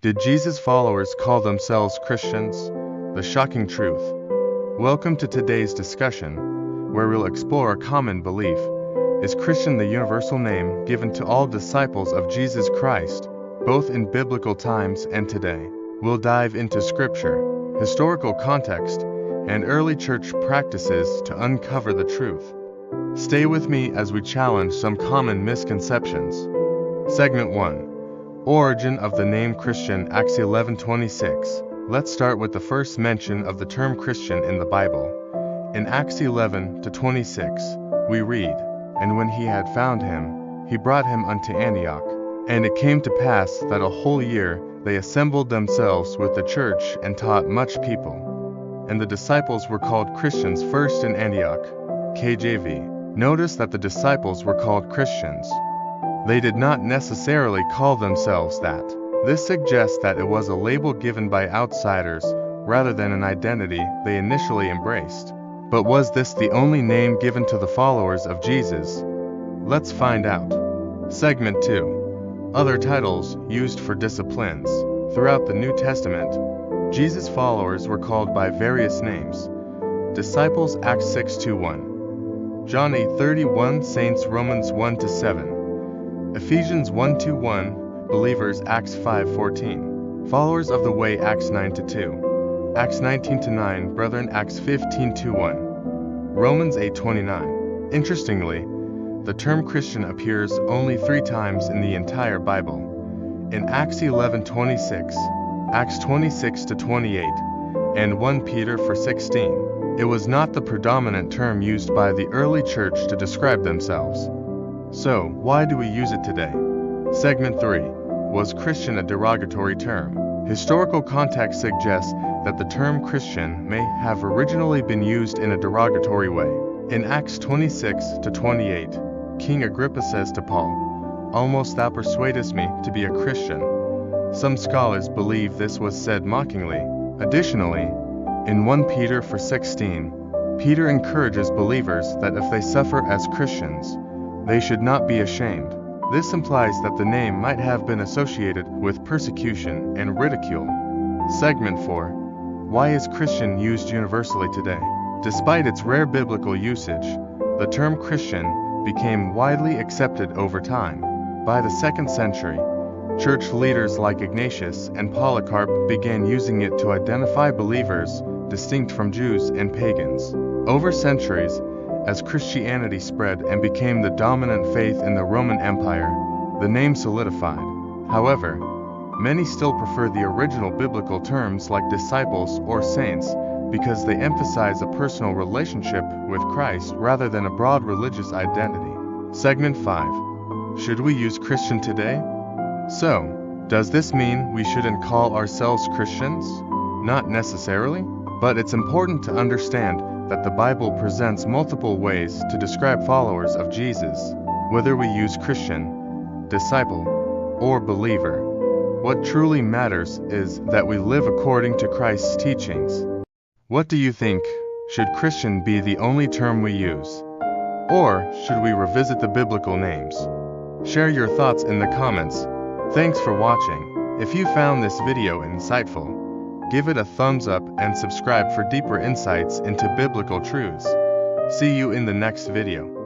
Did Jesus' followers call themselves Christians? The shocking truth. Welcome to today's discussion, where we'll explore a common belief. Is Christian the universal name given to all disciples of Jesus Christ, both in biblical times and today? We'll dive into scripture, historical context, and early church practices to uncover the truth. Stay with me as we challenge some common misconceptions. Segment 1. Origin of the name Christian, Acts 11:26. Let's start with the first mention of the term Christian in the Bible. In Acts 11:26, we read, "And when he had found him, he brought him unto Antioch. And it came to pass that a whole year they assembled themselves with the church and taught much people. And the disciples were called Christians first in Antioch." KJV. Notice that the disciples were called Christians. They did not necessarily call themselves that. This suggests that it was a label given by outsiders rather than an identity they initially embraced. But was this the only name given to the followers of Jesus? Let's find out. Segment 2. Other titles used for disciplines. Throughout the New Testament, Jesus' followers were called by various names. Disciples, Acts 6:1. John 8:31, Saints, Romans 1-7. Ephesians 1:1, Believers, Acts 5:14. Followers of the Way, Acts 9-2. Acts 19-9, Brethren, Acts 15:1. Romans 8:29. Interestingly, the term Christian appears only 3 times in the entire Bible. In Acts 11:26, Acts 26-28, and 1 Peter 4:16. It was not the predominant term used by the early church to describe themselves. So, why do we use it today? Segment 3. Was Christian a derogatory term? Historical context suggests that the term Christian may have originally been used in a derogatory way. In Acts 26-28, King Agrippa says to Paul, "Almost thou persuadest me to be a Christian." Some scholars believe this was said mockingly. Additionally, in 1 Peter 4:16, Peter encourages believers that if they suffer as Christians, they should not be ashamed. This implies that the name might have been associated with persecution and ridicule. Segment 4. Why is Christian used universally today? Despite its rare biblical usage, the term Christian became widely accepted over time. By the 2nd century, church leaders like Ignatius and Polycarp began using it to identify believers distinct from Jews and pagans. Over centuries, as Christianity spread and became the dominant faith in the Roman Empire, the name solidified. However, many still prefer the original biblical terms like disciples or saints because they emphasize a personal relationship with Christ rather than a broad religious identity. Segment 5. Should we use Christian today? So, does this mean we shouldn't call ourselves Christians? Not necessarily, but it's important to understand that the Bible presents multiple ways to describe followers of Jesus. Whether we use Christian, disciple, or believer, what truly matters is that we live according to Christ's teachings. What do you think? Should Christian be the only term we use? Or should we revisit the biblical names? Share your thoughts in the comments. Thanks for watching. If you found this video insightful, give it a thumbs up and subscribe for deeper insights into biblical truths. See you in the next video.